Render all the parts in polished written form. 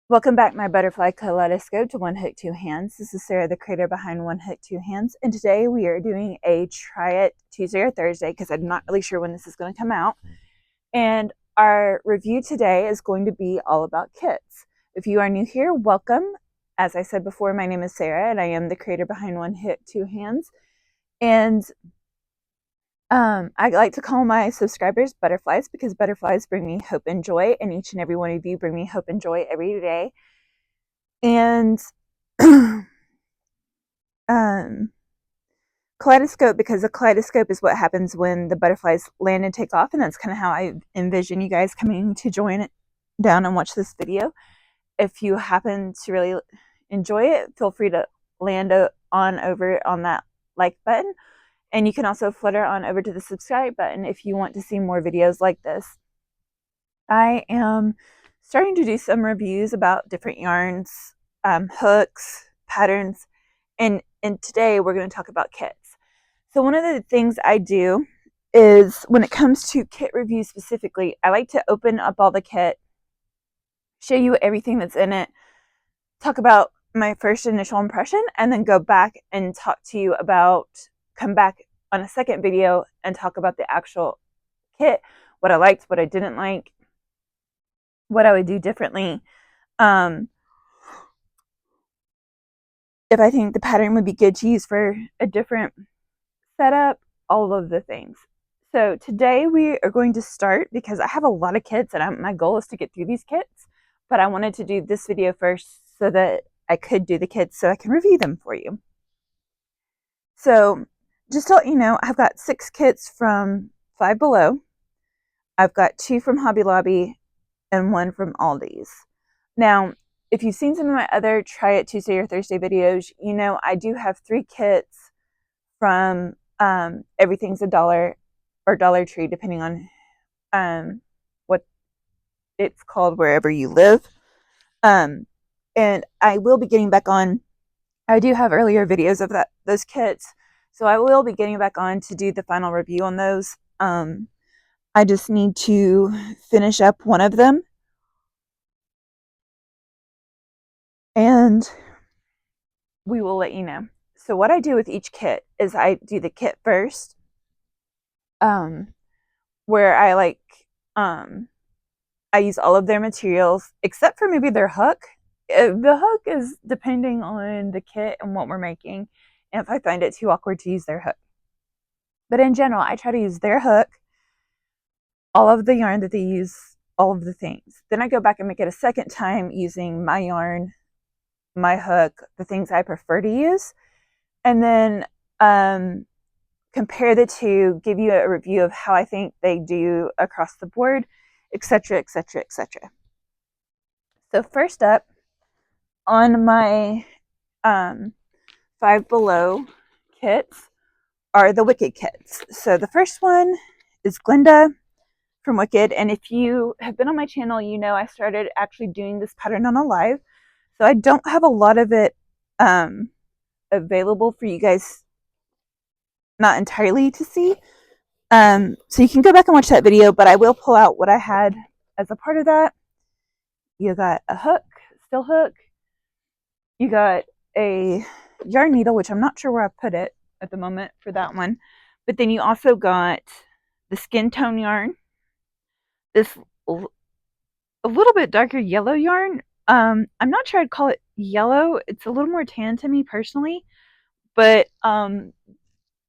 Welcome back, my butterfly kaleidoscope, to One Hook, Two Hands. This is Sarah, the creator behind One Hook, Two Hands, and today we are doing a try it Tuesday or Thursday because I'm not really sure when this is going to come out. And our review today is going to be all about kits. If you are new here, welcome. As I said before, my name is Sarah, and I am the creator behind One Hook, Two Hands. And I like to call my subscribers butterflies because butterflies bring me hope and joy, and each and every one of you bring me hope and joy every day. And kaleidoscope, because a kaleidoscope is what happens when the butterflies land and take off, and that's kind of how I envision you guys coming to join it down and watch this video. If you happen to really enjoy it, feel free to land on over on that like button, and you can also flutter on over to the subscribe button if you want to see more videos like this. I am starting to do some reviews about different yarns, hooks, patterns, and today we're going to talk about kits. So one of the things I do is when it comes to kit reviews specifically, I like to open up all the kit, show you everything that's in it, talk about my first initial impression, and then go back and talk to you about, come back on a second video and talk about the actual kit, what I liked, what I didn't like, what I would do differently. If I think the pattern would be good to use for a different setup, all of the things. So today we are going to start, because I have a lot of kits and my goal is to get through these kits, but I wanted to do this video first so that I could do the kits so I can review them for you. So just to let you know, I've got 6 kits from Five Below. I've got 2 from Hobby Lobby and 1 from Aldi's. Now, if you've seen some of my other Try It Tuesday or Thursday videos, you know I do have 3 kits from Everything's a Dollar or Dollar Tree, depending on what it's called wherever you live. And I will be getting back on. I do have earlier videos of those kits, so I will be getting back on to do the final review on those. I just need to finish up one of them, and we will let you know. So what I do with each kit is I do the kit first, where I use all of their materials except for maybe their hook. The hook is depending on the kit and what we're making, and if I find it too awkward to use their hook. But in general, I try to use their hook, all of the yarn that they use, all of the things. Then I go back and make it a second time using my yarn, my hook, the things I prefer to use, and then compare the two, give you a review of how I think they do across the board, etc., etc., etc. So first up on my Five Below kits are the Wicked kits. So the first one is Glinda from Wicked, and if you have been on my channel, you know I started actually doing this pattern on a live, so I don't have a lot of it available for you guys, not entirely to see. So you can go back and watch that video, but I will pull out what I had as a part of that. You got a hook, still hook. You got a yarn needle, which I'm not sure where I put it at the moment for that one. But then you also got the skin tone yarn, this a little bit darker yellow yarn. I'm not sure I'd call it yellow. It's a little more tan to me personally, but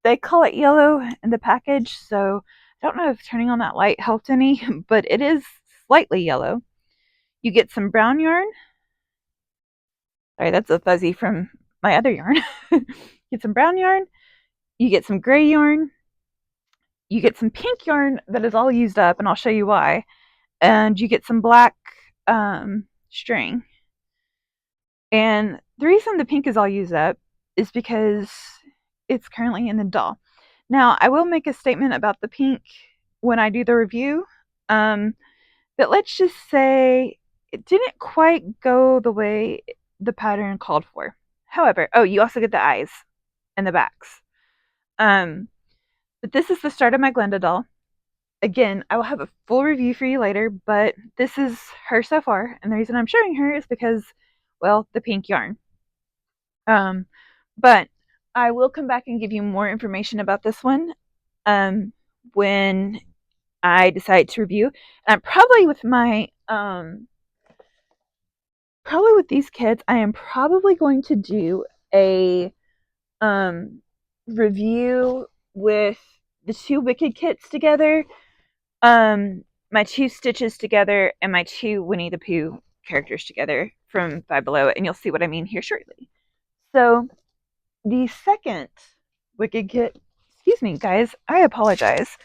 they call it yellow in the package, so I don't know if turning on that light helped any, but it is slightly yellow. You get some brown yarn. Sorry, that's a fuzzy from my other yarn. Get some brown yarn. You get some gray yarn. You get some pink yarn that is all used up, and I'll show you why. And you get some black string. And the reason the pink is all used up is because it's currently in the doll. Now, I will make a statement about the pink when I do the review, but let's just say it didn't quite go the way the pattern called for. However, oh, you also get the eyes and the backs. But this is the start of my Glinda doll. Again, I will have a full review for you later, but this is her so far, and the reason I'm showing her is because, well, the pink yarn. But I will come back and give you more information about this one when I decide to review. And probably with my probably with these kits, I am probably going to do a review with the two Wicked kits together, my two Stitches together, and my two Winnie the Pooh characters together from Five Below, and you'll see what I mean here shortly. So the second Wicked kit, excuse me, guys, I apologize.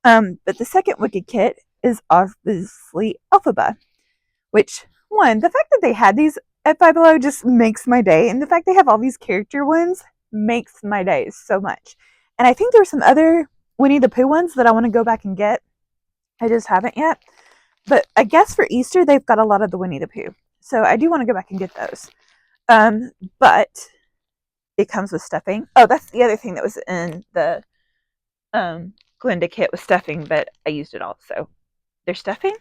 But the second Wicked kit is obviously Elphaba, which, one, the fact that they had these at Five Below just makes my day, and the fact they have all these character ones makes my day so much. And I think there's some other Winnie the Pooh ones that I want to go back and get. I just haven't yet. But I guess for Easter, they've got a lot of the Winnie the Pooh. So I do want to go back and get those. But it comes with stuffing. Oh, that's the other thing that was in the Glinda kit was stuffing, but I used it all. So there's stuffing.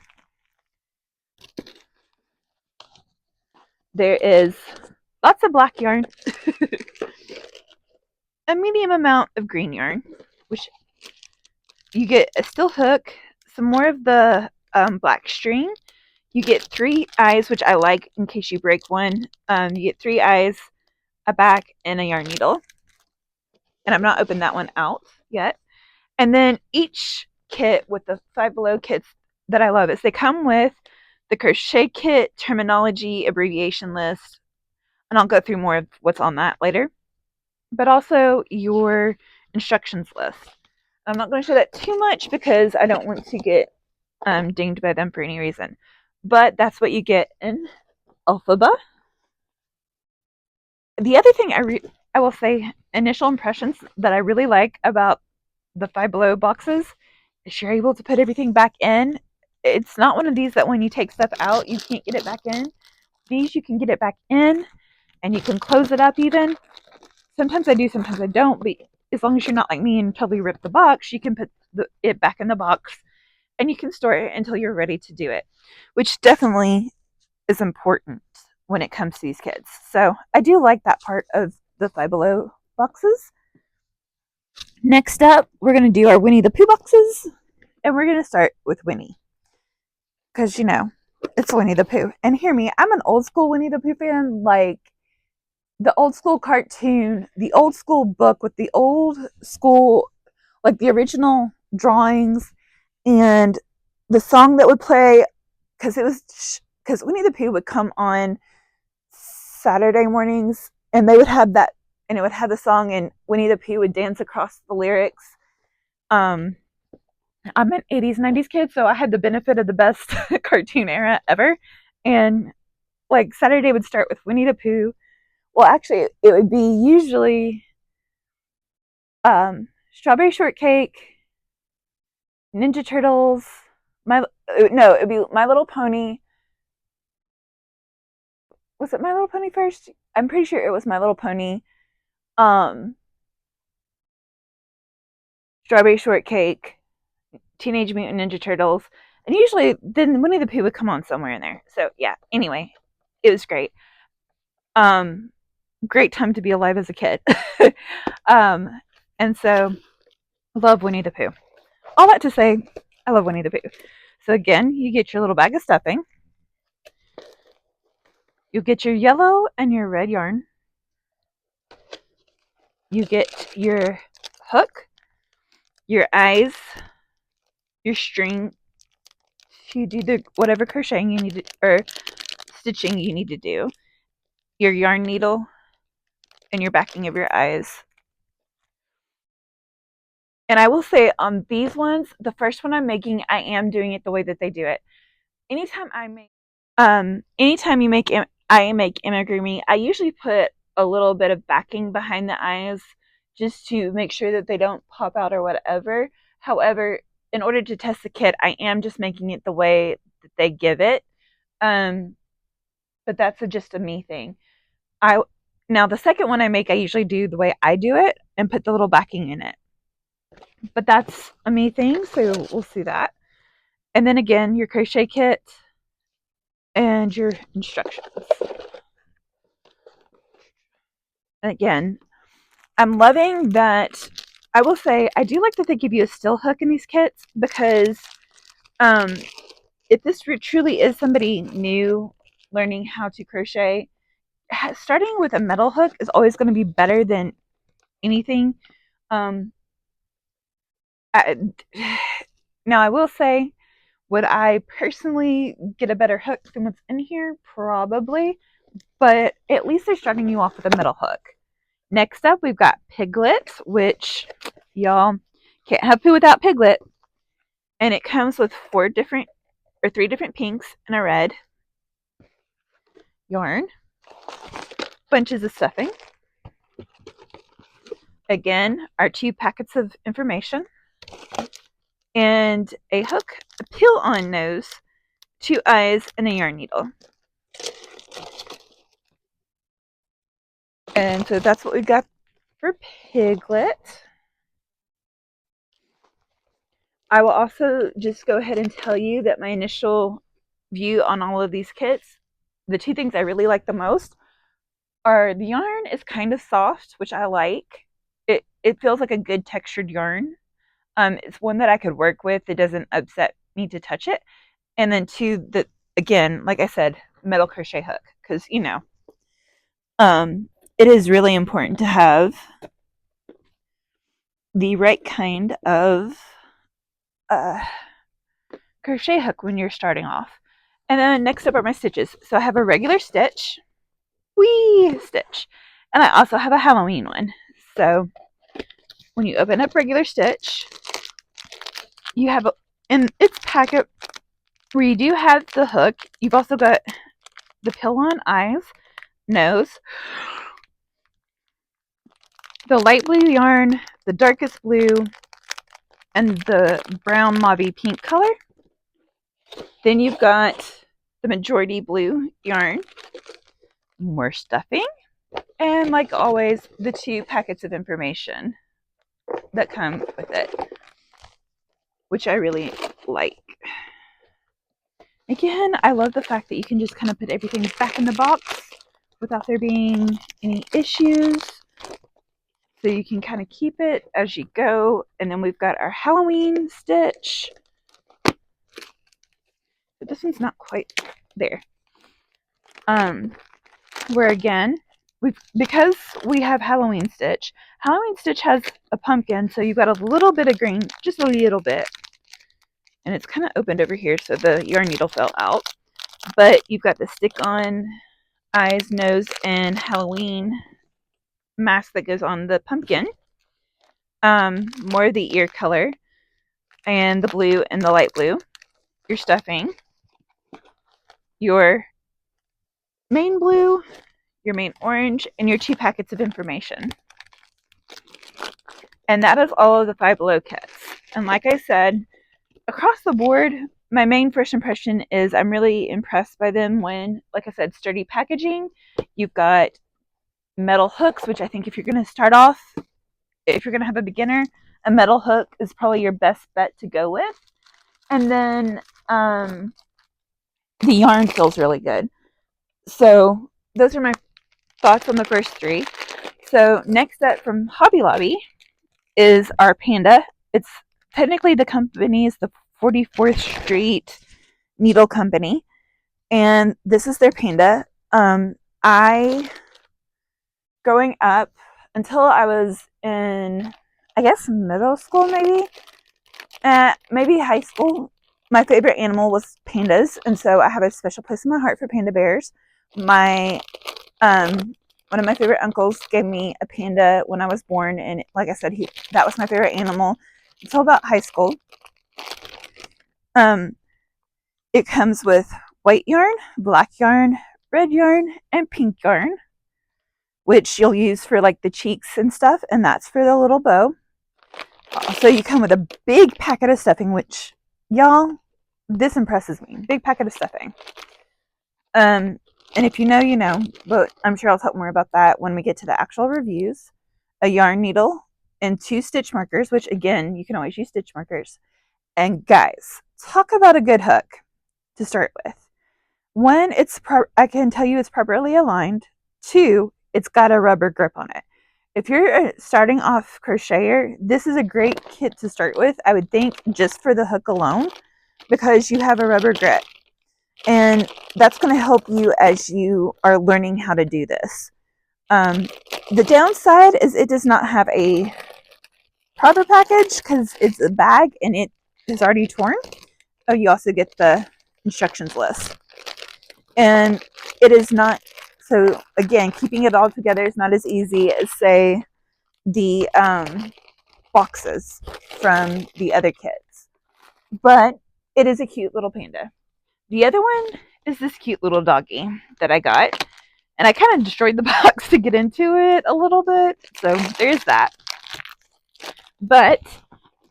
There is lots of black yarn, a medium amount of green yarn, which you get a steel hook, some more of the black string. You get 3 eyes, which I like in case you break one. You get 3 eyes, a back, and a yarn needle. And I've not opened that one out yet. And then each kit with the Five Below kits that I love is they come with the crochet kit, terminology, abbreviation list, and I'll go through more of what's on that later, but also your instructions list. I'm not going to show that too much because I don't want to get dinged by them for any reason, but that's what you get in Elphaba. The other thing I will say, initial impressions that I really like about the Five Below boxes is you're able to put everything back in. It's not one of these that when you take stuff out, you can't get it back in. These, you can get it back in, and you can close it up even. Sometimes I do, sometimes I don't, but as long as you're not like me and totally rip the box, you can put it back in the box, and you can store it until you're ready to do it, which definitely is important when it comes to these kids. So I do like that part of the Five Below boxes. Next up, we're going to do our Winnie the Pooh boxes, and we're going to start with Winnie. Because, you know, it's Winnie the Pooh. And hear me, I'm an old school Winnie the Pooh fan, like the old school cartoon, the old school book with the old school, like the original drawings, and the song that would play, because Winnie the Pooh would come on Saturday mornings, and they would have that, and it would have the song, and Winnie the Pooh would dance across the lyrics. I'm an 80s, 90s kid, so I had the benefit of the best cartoon era ever. And like Saturday would start with Winnie the Pooh. Well, actually, it would be usually Strawberry Shortcake, Ninja Turtles, it would be My Little Pony. Was it My Little Pony first? I'm pretty sure it was My Little Pony. Strawberry Shortcake, Teenage Mutant Ninja Turtles, and usually then Winnie the Pooh would come on somewhere in there. So yeah, anyway, it was great. Great time to be alive as a kid. And so love Winnie the Pooh. All that to say, I love Winnie the Pooh. So again, you get your little bag of stuffing. You get your yellow and your red yarn. You get your hook, your eyes, your string to do the whatever crocheting you need to, or stitching you need to do, your yarn needle, and your backing of your eyes. And I will say on these ones, the first one I'm making, I am doing it the way that they do it. Anytime you make amigurumi, I usually put a little bit of backing behind the eyes just to make sure that they don't pop out or whatever. However, in order to test the kit, I am just making it the way that they give it. But that's just a me thing. Now the second one I make, I usually do the way I do it and put the little backing in it. but that's a me thing, so we'll see that. And then again, your crochet kit and your instructions. And again, I'm loving that. I will say I do like that they give you a still hook in these kits, because um, if this truly is somebody new learning how to crochet, starting with a metal hook is always going to be better than anything. Um, I, now, I will say, would I personally get a better hook than what's in here? Probably, but at least they're starting you off with a metal hook. Next up, we've got Piglet, which y'all can't have poo without Piglet. And it comes with 3 different pinks and a red yarn, bunches of stuffing. Again, our 2 packets of information, and a hook, a peel-on nose, 2 eyes, and a yarn needle. And so that's what we got for Piglet. I will also just go ahead and tell you that my initial view on all of these kits, the 2 things I really like the most are the yarn is kind of soft, which I like. It feels like a good textured yarn. It's one that I could work with. It doesn't upset me to touch it. And then 2, the again, like I said, metal crochet hook, because it is really important to have the right kind of crochet hook when you're starting off. And then next up are my stitches. So I have a regular stitch, wee stitch, and I also have a Halloween one. So when you open up regular stitch, you have in its packet where you do have the hook, you've also got the peel-on eyes, nose, the light blue yarn, the darkest blue, and the brown mauvey pink color. Then you've got the majority blue yarn, more stuffing, and like always, the 2 packets of information that come with it, which I really like. Again, I love the fact that you can just kind of put everything back in the box without there being any issues. So you can kind of keep it as you go. And then we've got our Halloween stitch. But this one's not quite there. Where again, because we have Halloween stitch has a pumpkin, so you've got a little bit of green, just a little bit. And it's kind of opened over here, so the yarn needle fell out. But you've got the stick-on eyes, nose, and Halloween mask that goes on the pumpkin. More of the ear color, and the blue and the light blue. Your stuffing, your main blue, your main orange, and your 2 packets of information. And that is all of the Five Below kits. And like I said, across the board, my main first impression is I'm really impressed by them when, like I said, sturdy packaging. You've got metal hooks, which I think if you're going to start off, if you're going to have a beginner, a metal hook is probably your best bet to go with. And then the yarn feels really good. So those are my thoughts on the first 3. So next up from Hobby Lobby is our Panda. It's technically the company is the 44th Street Needle Company, and this is their Panda. I, growing up, until I was in, I guess, middle school, maybe high school, my favorite animal was pandas, and so I have a special place in my heart for panda bears. My one of my favorite uncles gave me a panda when I was born, and like I said, that was my favorite animal until about high school. It comes with white yarn, black yarn, red yarn, and pink yarn, which you'll use for like the cheeks and stuff, and that's for the little bow. So you come with a big packet of stuffing, which, y'all, this impresses me. Big packet of stuffing. And if you know, you know, but I'm sure I'll talk more about that when we get to the actual reviews. A yarn needle, and 2 stitch markers, which again, you can always use stitch markers. And guys, talk about a good hook to start with. 1, I can tell you it's properly aligned. 2, it's got a rubber grip on it. If you're starting off crocheter, this is a great kit to start with, I would think, just for the hook alone, because you have a rubber grip. And that's going to help you as you are learning how to do this. The downside is it does not have a proper package because it's a bag and it is already torn. Oh, you also get the instructions list. And it is not, so again, keeping it all together is not as easy as, say, the boxes from the other kits. But it is a cute little panda. The other one is this cute little doggy that I got. And I kind of destroyed the box to get into it a little bit. So there's that. But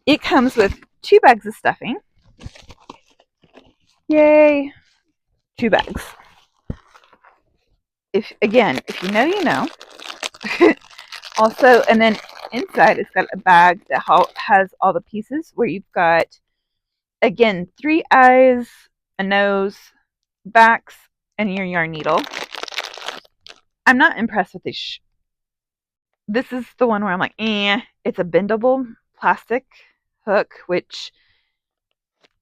it comes with 2 bags of stuffing. Yay! 2 bags. If you know, you know. Also, and then inside it's got a bag that has all the pieces where you've got, again, 3 eyes, a nose, backs, and your yarn needle. I'm not impressed with this. This is the one where I'm like, it's a bendable plastic hook, which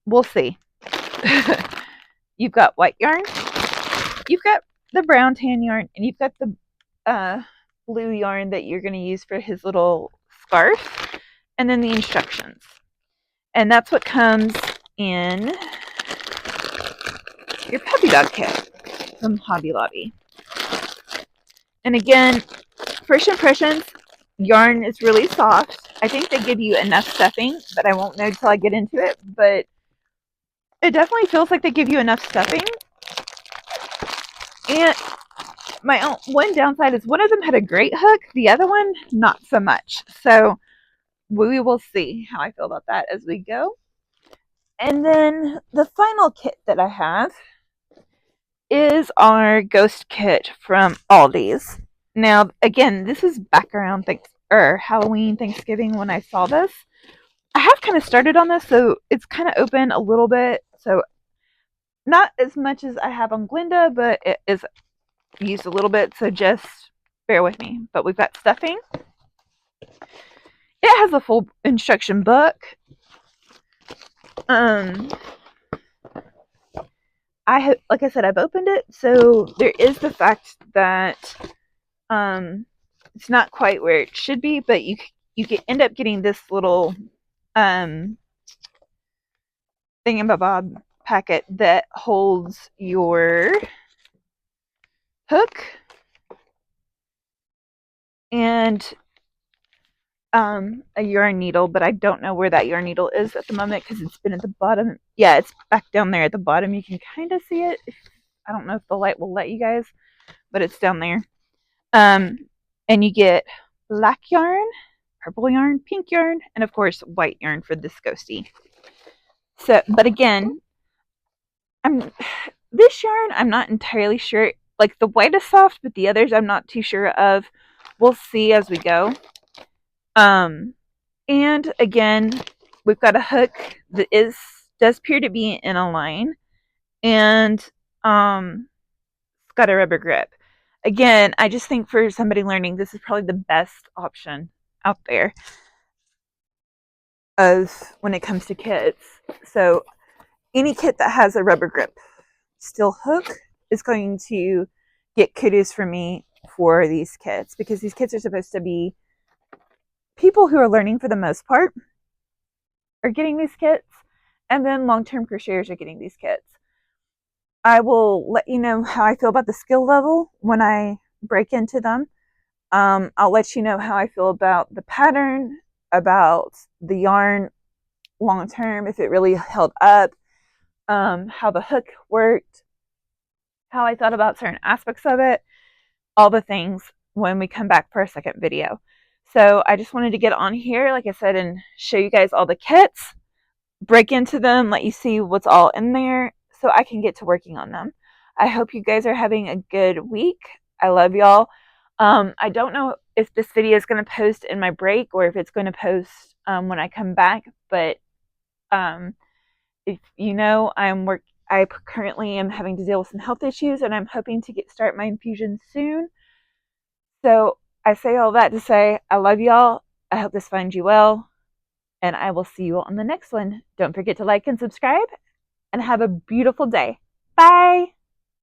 we'll see. You've got white yarn, you've got the brown tan yarn, and you've got the blue yarn that you're going to use for his little scarf, and then the instructions. And that's what comes in your puppy dog kit from Hobby Lobby. And again, first impressions, yarn is really soft. I think they give you enough stuffing, but I won't know until I get into it. But it definitely feels like they give you enough stuffing. And my one downside is one of them had a great hook, the other one not so much. So we will see how I feel about that as we go. And then the final kit that I have is our ghost kit from Aldi's. Now, again, this is back around Halloween, Thanksgiving when I saw this. I have kind of started on this, so it's kind of open a little bit. So not as much as I have on Glinda, but it is used a little bit, so just bear with me. But we've got stuffing. It has a full instruction book. Like I said, I've opened it, so there is the fact that it's not quite where it should be, but you end up getting this little thingamabob packet that holds your hook and a yarn needle, but I don't know where that yarn needle is at the moment because it's been at the bottom. Yeah, it's back down there at the bottom. You can kind of see it. I don't know if the light will let you guys, but it's down there. And you get black yarn, purple yarn, pink yarn, and of course white yarn for this ghosty. So, but again, this yarn I'm not entirely sure. Like the white is soft, but the others I'm not too sure of. We'll see as we go. And again, we've got a hook that does appear to be in a line, and it's got a rubber grip. Again, I just think for somebody learning, this is probably the best option out there when it comes to kits. So any kit that has a rubber grip steel hook is going to get kudos from me for these kits, because these kits are supposed to be people who are learning for the most part are getting these kits, and then long-term crocheters are getting these kits. I will let you know how I feel about the skill level when I break into them. I'll let you know how I feel about the pattern, about the yarn long-term, if it really held up, how the hook worked, how I thought about certain aspects of it, all the things when we come back for a second video. So I just wanted to get on here, like I said, and show you guys all the kits, break into them, let you see what's all in there so I can get to working on them. I hope you guys are having a good week. I love y'all. I don't know if this video is going to post in my break or if it's going to post when I come back. But if you know, I currently am having to deal with some health issues, and I'm hoping to start my infusion soon. So I say all that to say I love y'all. I hope this finds you well, and I will see you on the next one. Don't forget to like and subscribe, and have a beautiful day. Bye.